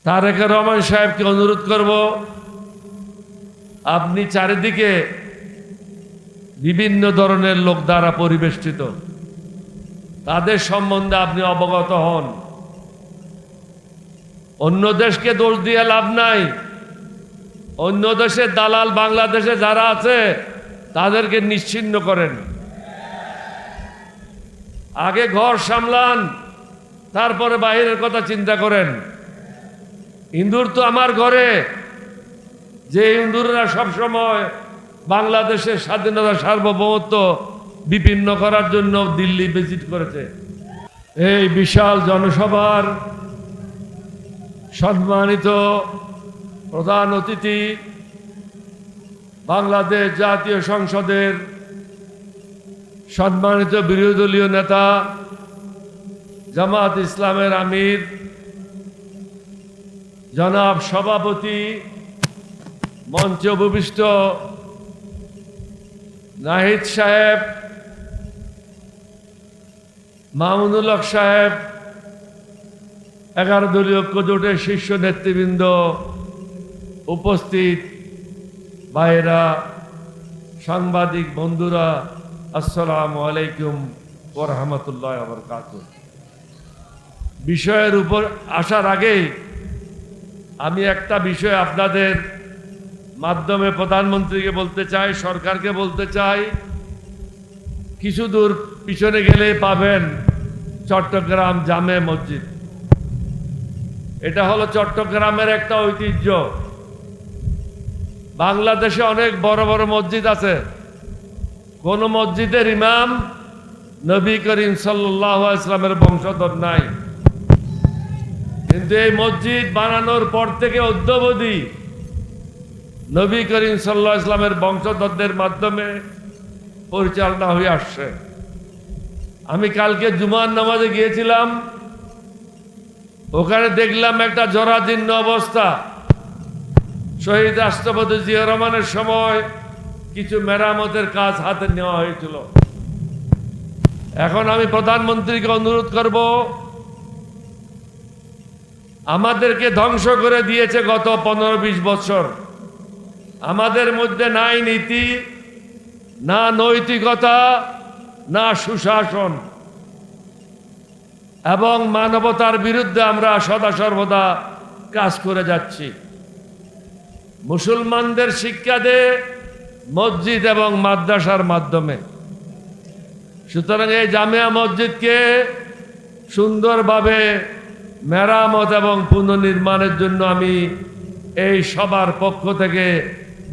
তারেক রহমান সাহেবকে অনুরোধ করব, আপনি চারিদিকে বিভিন্ন ধরনের লোক দ্বারা পরিবেষ্টিত, তাদের সম্বন্ধে আপনি অবগত হন। অন্য দেশকে দোষ দিয়ে লাভ নাই। অন্য দেশের দালাল বাংলাদেশে যারা আছে তাদেরকে নিশ্চিহ্ন করেন। আগে ঘর সামলান, তারপরে বাইরের কথা চিন্তা করেন। ইন্দুর তো আমার ঘরে, যে ইন্দুররা সবসময় বাংলাদেশের স্বাধীনতা সার্বভৌমত্ব বিপন্ন করার জন্য দিল্লি ভিজিট করেছে। এই বিশাল জনসভার সম্মানিত প্রধান অতিথি, বাংলাদেশ জাতীয় সংসদের সম্মানিত বিরোধী দলীয় নেতা, জামাত ইসলামের আমির জনাব সভাপতি, মঞ্চে উপবিষ্ট নাহিদ সাহেব, মামুনুল হক সাহেব, 11 দলীয় ঐক্যজোটের শীর্ষ নেতৃবৃন্দ, উপস্থিত ভাইয়েরা, সাংবাদিক বন্ধুরা, আসসালামু আলাইকুম ওয়া রাহমাতুল্লাহি ওয়া বারাকাতুহু। বিষয়ের উপর আসার আগেই আমি একটা বিষয় আপনাদের মাধ্যমে প্রধানমন্ত্রীকে বলতে চাই, সরকারকে বলতে চাই। কিছু দূর পিছনে গেলে পাবেন চট্টগ্রাম জামে মসজিদ। এটা হলো চট্টগ্রামের একটা ঐতিহ্য। বাংলাদেশে অনেক বড় বড় মসজিদ আছে, কোন মসজিদের ইমাম নবী করিম সাল্লাল্লাহু আলাইহি ওয়াসাল্লামের বংশধর নাই। কিন্তু এই মসজিদ বানানোর পর থেকে অদ্যাবধি নবী করিম সাল্লাল্লাহু আলাইহি ওয়াসাল্লামের বংশধরদের মাধ্যমে পরিচালনা হয়ে আসছে। আমি কালকে জুমার নামাজে গিয়েছিলাম, ওখানে দেখলাম একটা জরাজীর্ণ অবস্থা। শহীদ রাষ্ট্রপতি জিয়া রহমানের সময় কিছু মেরামতের কাজ হাতে নেওয়া হয়েছিল। এখন আমি প্রধানমন্ত্রীকে অনুরোধ করব, আমাদেরকে ধ্বংস করে দিয়েছে গত 15-20 বছর। আমাদের মধ্যে নাই নীতি, না নৈতিকতা, না সুশাসন, এবং মানবতার বিরুদ্ধে আমরা সদা সর্বদা কাজ করে যাচ্ছি। মুসলমানদের শিক্ষা দেয় মসজিদ এবং মাদ্রাসার মাধ্যমে। সুতরাং এই জামিয়া মসজিদকে সুন্দরভাবে মেরামত এবং পুনর্নির্মাণের জন্য আমি এই সবার পক্ষ থেকে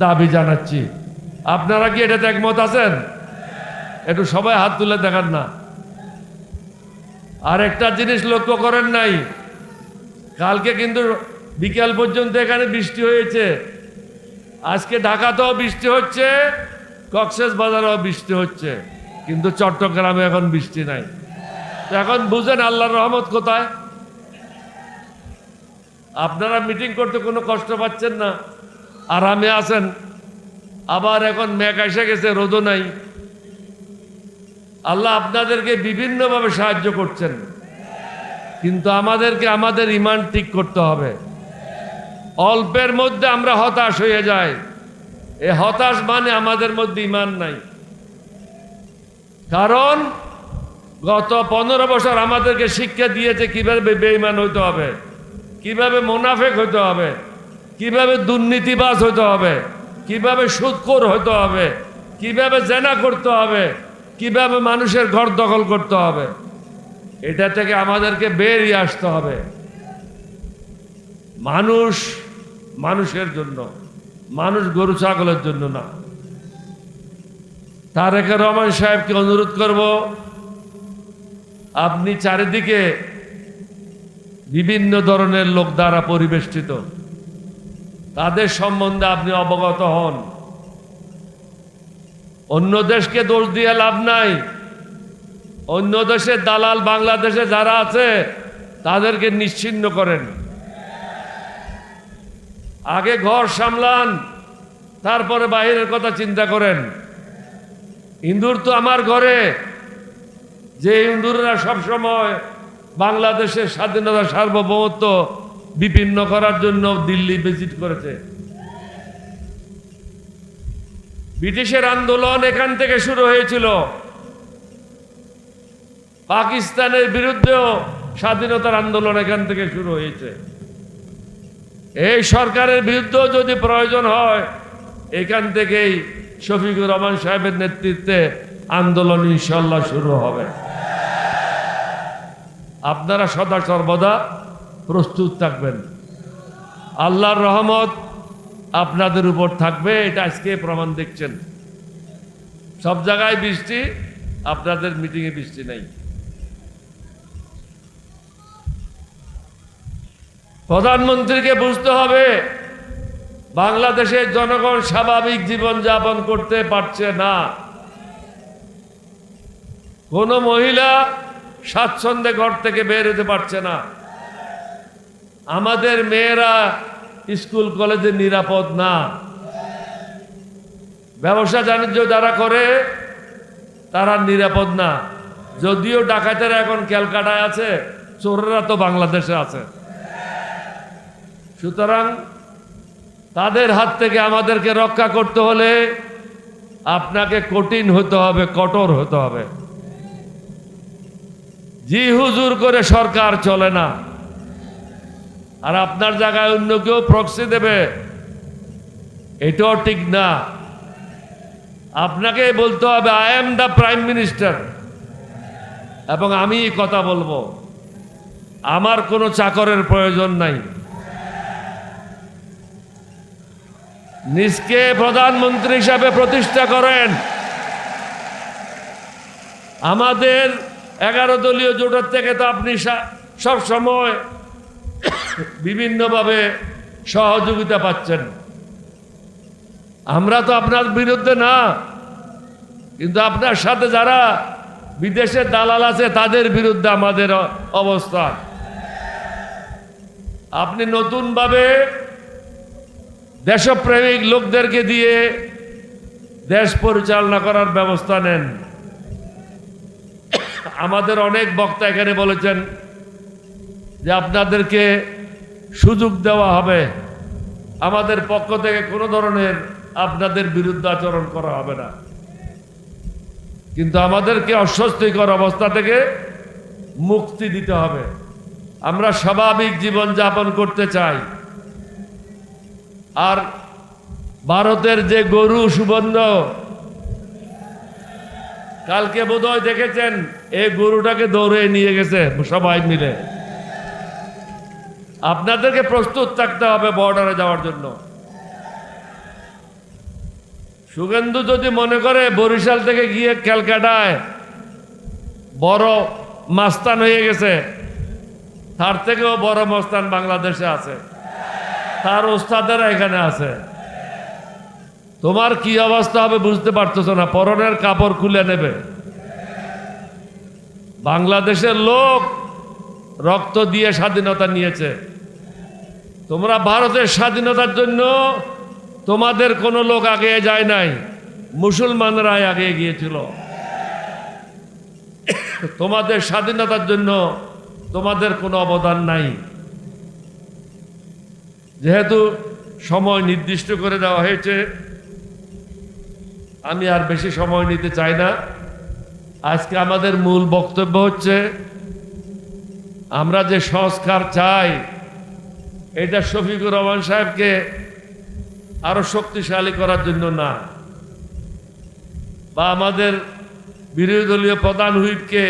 দাবি জানাচ্ছি। আপনারা কি এটাতে একমত আছেন? একটু সবাই হাত তুলে দেখান না। আর একটা জিনিস লক্ষ্য করেন নাই, কালকে কিন্তু বিকেল পর্যন্ত এখানে বৃষ্টি হয়েছে। আজকে ঢাকাতেও বৃষ্টি হচ্ছে, কক্সবাজারেও বৃষ্টি হচ্ছে, কিন্তু চট্টগ্রামে এখন বৃষ্টি নাই। তো এখন বুঝেন আল্লাহর রহমত কোথায়। আপনারা মিটিং করতে কোনো কষ্ট পাচ্ছেন না, আরামে আছেন। আবার এখন মেঘ এসে গেছে, রোদও নাই। আল্লাহ আপনাদেরকে বিভিন্নভাবে সাহায্য করছেন, কিন্তু আমাদেরকে আমাদের ঈমান ঠিক করতে হবে। অল্পের মধ্যে আমরা হতাশ হয়ে যাই, এই হতাশ মানে আমাদের মধ্যে ঈমান নাই। কারণ গত 15 বছর আমাদেরকে শিক্ষা দিয়েছে কিভাবে বেঈমান হইতে হবে, কিভাবে মুনাফিক হইতে হবে, কিভাবে দুর্নীতিবাজ হইতে হবে, কিভাবে সুদখোর হইতে হবে, কিভাবে জেনা করতে হবে, কিভাবে মানুষের ঘর দখল করতে হবে। এটা থেকে আমাদেরকে বেরিয়ে আসতে হবে। মানুষ মানুষের জন্য, মানুষ গরু ছাগলের জন্য না। তারেক রহমান সাহেবকে অনুরোধ করব, আপনি চারিদিকে বিভিন্ন ধরনের লোক দ্বারা পরিবেষ্টিত, তাদের সম্বন্ধে আপনি অবগত হন। অন্য দেশকে দোষ দিয়ে লাভ নাই। অন্য দেশের দালাল বাংলাদেশে যারা আছে তাদেরকে নিশ্চিহ্ন করেন। আগে ঘর সামলান, তারপরে বাইরের কথা চিন্তা করেন। ইন্দুর তো আমার ঘরে, যে ইন্দুররা সবসময় বাংলাদেশের স্বাধীনতা সার্বভৌমত্ব বিপন্ন করার জন্য দিল্লি ভিজিট করেছে। ব্রিটিশের আন্দোলন এখান থেকে শুরু হয়েছিল, পাকিস্তানের বিরুদ্ধেও স্বাধীনতার আন্দোলন এখান থেকে শুরু হয়েছে। এই সরকারের বিরুদ্ধেও যদি প্রয়োজন হয়, এখান থেকেই শফিকুর রহমান সাহেবের নেতৃত্বে আন্দোলন ইনশাল্লাহ শুরু হবে। আপনারা সদা সর্বদা প্রস্তুত থাকবেন। আল্লাহর রহমত আপনাদের উপর থাকবে, এটা আজকে প্রমাণ দেখছেন। সব জায়গায় বৃষ্টি, আপনাদের মিটিংয়ে বৃষ্টি নেই। প্রধানমন্ত্রীকে বুঝতে হবে বাংলাদেশের জনগণ স্বাভাবিক জীবন যাপন করতে পারছে না। কোন মহিলা স্বাচ্ছন্দ্যে ঘর থেকে বের হতে পারছে না। আমাদের মেয়েরা স্কুল কলেজে নিরাপদ না। ব্যবসা বাণিজ্য যারা করে তারা নিরাপদ না। যদিও ডাকাতেরা এখন ক্যালকাটায় আছে, চোরেরা তো বাংলাদেশে আছে। সুতরাং তাদের হাত থেকে আমাদেরকে রক্ষা করতে হলে আপনাকে কঠিন হতে হবে, কঠোর হতে হবে। জি হুজুর করে সরকার চলে না। আর আপনার জায়গায় অন্য কেউ প্রক্সি দেবে, এটাও ঠিক না। আপনাকে বলতে হবে I am the prime minister, এবং আমি কথা বলবো, আমার কোনো চাকরের প্রয়োজন নাই। নিজকে প্রধানমন্ত্রী হিসাবে প্রতিষ্ঠা করেন। আমাদের 11 দলীয় জোটের থেকে তো আপনি সব সময় বিভিন্নভাবে সহযোগিতা পাচ্ছেন। আমরা তো আপনার বিরুদ্ধে না, কিন্তু আপনার সাথে যারা বিদেশের দালাল আছে তাদের বিরুদ্ধে আমাদের অবস্থান। আপনি নতুনভাবে দেশপ্রেমিক লোকদেরকে দিয়ে দেশ পরিচালনা করার ব্যবস্থা নেন। আমাদের অনেক বক্তা এখানে বলেছেন যে আপনাদেরকে সুযোগ দেওয়া হবে, আমাদের পক্ষ থেকে কোনো ধরনের আপনাদের বিরুদ্ধে আচরণ করা হবে না। কিন্তু আমাদেরকে অস্বস্তিকর অবস্থা থেকে মুক্তি দিতে হবে। আমরা স্বাভাবিক জীবন যাপন করতে চাই। আর ভারতের যে গরু সুবর্ণ, কালকে বোধহয় দেখেছেন, এই গরুটাকে দৌড়ে নিয়ে গেছে সবাই মিলে। আপনাদেরকে প্রস্তুত থাকতে হবে বর্ডারে যাওয়ার জন্য। সুগেন্দু যদি মনে করে বরিশাল থেকে গিয়ে ক্যালকাটায় বড় মাস্তান হয়ে গেছে, তার থেকেও বড় মাস্তান বাংলাদেশে আছে, তার ওস্তাদেরা এখানে আছে। তোমার কি অবস্থা হবে বুঝতে পারতেছো না, পরনের কাপড় খুলে নেবে। বাংলাদেশের লোক রক্ত দিয়ে স্বাধীনতা নিয়েছে। তোমরা ভারতের স্বাধীনতার জন্য তোমাদের কোনো লোক আগে যায় নাই, মুসলমানরাই আগে গিয়েছিল। তোমাদের স্বাধীনতার জন্য তোমাদের কোনো অবদান নাই। যেহেতু সময় নির্দিষ্ট করে দেওয়া হয়েছে, আমি আর বেশি সময় নিতে চাই না। আজকে আমাদের মূল বক্তব্য হচ্ছে, আমরা যে সংস্কার চাই, এটা শফিকুর রহমান সাহেবকে আরো শক্তিশালী করার জন্য না, বা আমাদের বিরোধী দলীয় প্রধান হুইপকে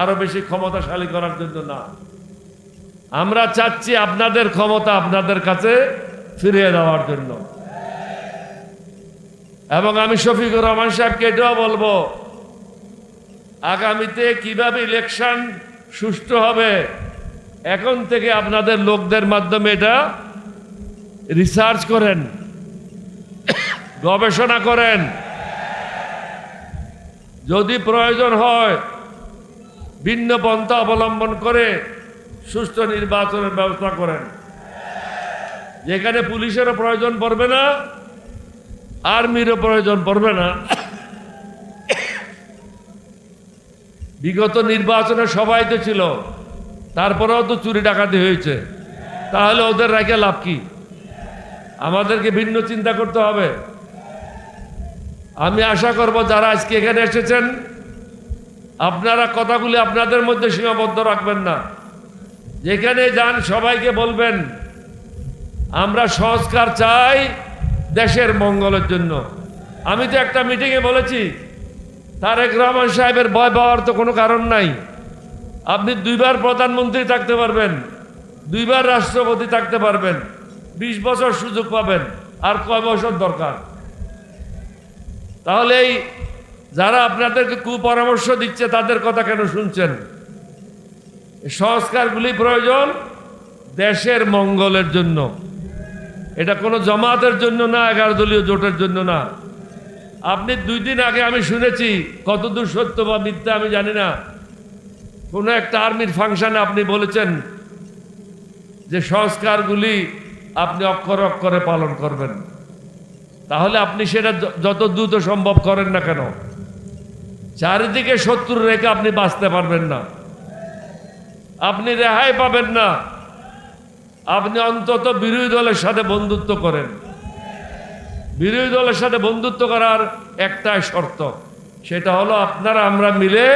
আরো বেশি ক্ষমতাশালী করার জন্য না। আমরা চাচ্ছি আপনাদের ক্ষমতা আপনাদের কাছে ফিরিয়ে দেওয়ার জন্য। এবং আমি শফিকুর রহমান সাহেবকে এটাও বলবো, আগামীতে কিভাবে ইলেকশন সুষ্ঠু হবে, এখন থেকে আপনাদের লোকদের মাধ্যমে এটা রিসার্চ করেন, গবেষণা করেন। যদি প্রয়োজন হয় ভিন্ন পন্থা অবলম্বন করে সুষ্ঠু নির্বাচনের ব্যবস্থা করেন, যেখানে পুলিশেরও প্রয়োজন পড়বে না, আর্মিরও প্রয়োজন পড়বে না। বিগত নির্বাচনে সবাই তো ছিল, তারপরেও তো চুরি ডাকাতি হয়েছে। তাহলে ওদের রেখে লাভ কি? আমাদেরকে ভিন্ন চিন্তা করতে হবে। আমি আশা করব যারা আজকে এখানে এসেছেন আপনারা কথাগুলি আপনাদের মধ্যে সীমাবদ্ধ রাখবেন না। যেখানে যান সবাইকে বলবেন আমরা সংস্কার চাই দেশের মঙ্গলের জন্য। আমি তো একটা মিটিংয়ে বলেছি তারেক রহমান সাহেবের ভয় পাওয়ার তো কোনো কারণ নাই। আপনি 2 বার প্রধানমন্ত্রী থাকতে পারবেন, 2 বার রাষ্ট্রপতি থাকতে পারবেন, 20 বছর সুযোগ পাবেন, আর কয় বছর দরকার? তাহলে এই যারা আপনাদেরকে কুপরামর্শ দিচ্ছে তাদের কথা কেন শুনছেন? সংস্কারগুলি প্রয়োজন দেশের মঙ্গলের জন্য। এটা কোনো জমাতের জন্য না, 11 দলীয় জোটের জন্য না। আপনি 2 দিন আগে আমি শুনেছি, কতদূর সত্য বা মিথ্যা আমি জানি না, কোনো একটা আর্মির ফাংশনে আপনি বলেছেন যে সংস্কারগুলি আপনি অক্ষরে অক্ষরে পালন করবেন। তাহলে আপনি সেটা যত দ্রুত সম্ভব করেন না কেন? চারিদিকে শত্রু রেখে আপনি বাঁচতে পারবেন না, আপনি রেহাই পাবেন না। আপনি অন্তত বিরোধী দলের সাথে বন্ধুত্ব করেন। বিরোধী দলের সাথে বন্ধুত্ব করার একটাই শর্ত, সেটা হলো আপনারা আমরা মিলে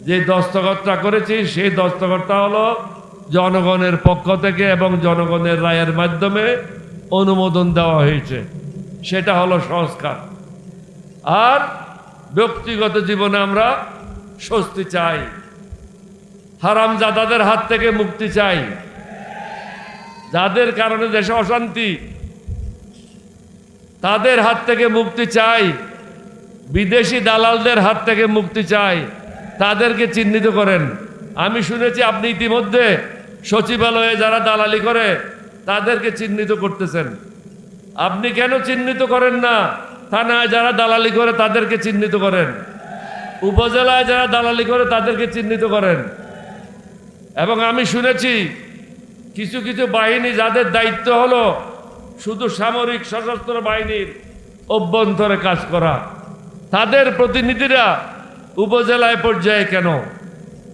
যে দস্তখতটা করেছি সেই দস্তখতটা হলো জনগণের পক্ষ থেকে এবং জনগণের রায়ের মাধ্যমে অনুমোদন দেওয়া হয়েছে। সেটা হলো সংস্কার। আর ব্যক্তিগত জীবনে আমরা স্বস্তি চাই, হারামজাদাদের হাত থেকে মুক্তি চাই, যাদের কারণে দেশে অশান্তি তাদের হাত থেকে মুক্তি চাই, বিদেশি দালালদের হাত থেকে মুক্তি চাই, তাদেরকে চিহ্নিত করেন। আমি শুনেছি আপনি ইতিমধ্যে সচিবালয়ে যারা দালালি করে তাদেরকে চিহ্নিত করতেছেন। আপনি কেন চিহ্নিত করেন না? থানায় যারা দালালি করে তাদেরকে চিহ্নিত করেন, উপজেলায় যারা দালালি করে তাদেরকে চিহ্নিত করেন। এবং আমি শুনেছি কিছু কিছু বাহিনী যাদের দায়িত্ব হলো শুধু সামরিক সশস্ত্র বাহিনীর অভ্যন্তরে কাজ করা, তাদের প্রতিনিধিরা উপজেলায় পর্যায়ে কেন?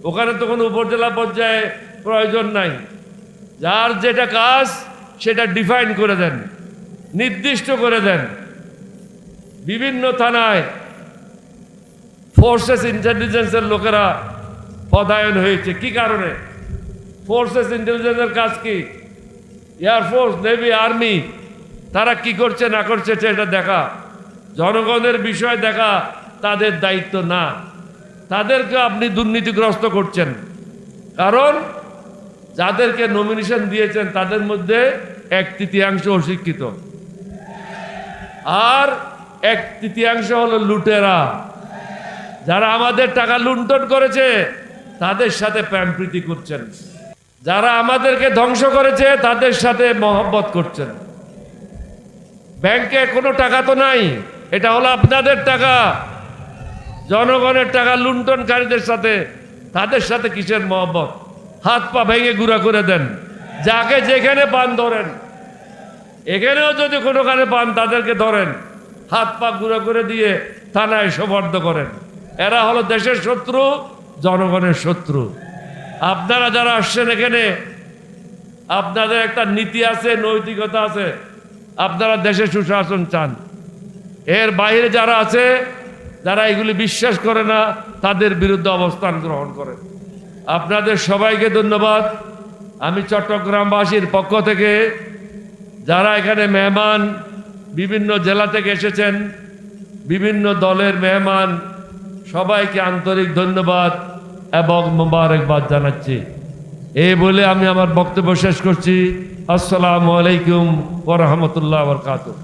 ওখানে তো কোনো উপজেলা পর্যায়ে প্রয়োজন নাই। যার যেটা কাজ সেটা ডিফাইন করে দেন, নির্দিষ্ট করে দেন। বিভিন্ন থানায় ফোর্সেস ইন্টেলিজেন্সের লোকেরা পদায়ন হয়েছে। কি কারণে? ফোর্সেস ইন্টেলিজেন্সের কাজ কি? এয়ারফোর্স, নেভি, আর্মি তারা কি করছে না করছে সেটা দেখা, জনগণের বিষয় দেখা তাদের দায়িত্ব না। তাদেরকে আপনি দুর্নীতিগ্রস্ত করছেন। কারণ যাদেরকে নমিনেশন দিয়েছেন তাদের মধ্যে 1/3 অশিক্ষিত, আর 1/3 হলো লুটেরা, যারা আমাদের টাকা লুণ্ঠন করেছে তাদের সাথে প্রেমপ্রীতি করছেন, যারা আমাদেরকে ধ্বংস করেছে তাদের সাথে মহব্বত করছেন। ব্যাংকে কোনো টাকা তো নাই, এটা হলো আপনাদের টাকা। জনগণের টাকা লুণ্ঠনকারীদের সাথে তাদের সাথে কিসের মহব্বত? হাত পা ভেঙে গুঁড়া করে দেন, যাকে যেখানে পান ধরেন। এখানেও যদি কোনোখানে পান তাদেরকে ধরেন, হাত পা গুঁড়া করে দিয়ে থানায় সোপর্দ করেন। এরা হলো দেশের শত্রু, জনগণের শত্রু। আপনারা যারা আসছেন এখানে, আপনাদের একটা নীতি আছে, নৈতিকতা আছে, আপনারা দেশে সুশাসন চান। এর বাইরে যারা আছে, যারা এগুলি বিশ্বাস করে না, তাদের বিরুদ্ধে অবস্থান গ্রহণ করেন। আপনাদের সবাইকে ধন্যবাদ। আমি চট্টগ্রামবাসীর পক্ষ থেকে যারা এখানে মেহমান, বিভিন্ন জেলা থেকে এসেছেন, বিভিন্ন দলের মেহমান, সবাইকে আন্তরিক ধন্যবাদ এবং মোবারকবাদ জানাচ্ছি। এই বলে আমি আমার বক্তব্য শেষ করছি। আসসালামু আলাইকুম ওয়া রাহমাতুল্লাহি ওয়া বারাকাতুহু।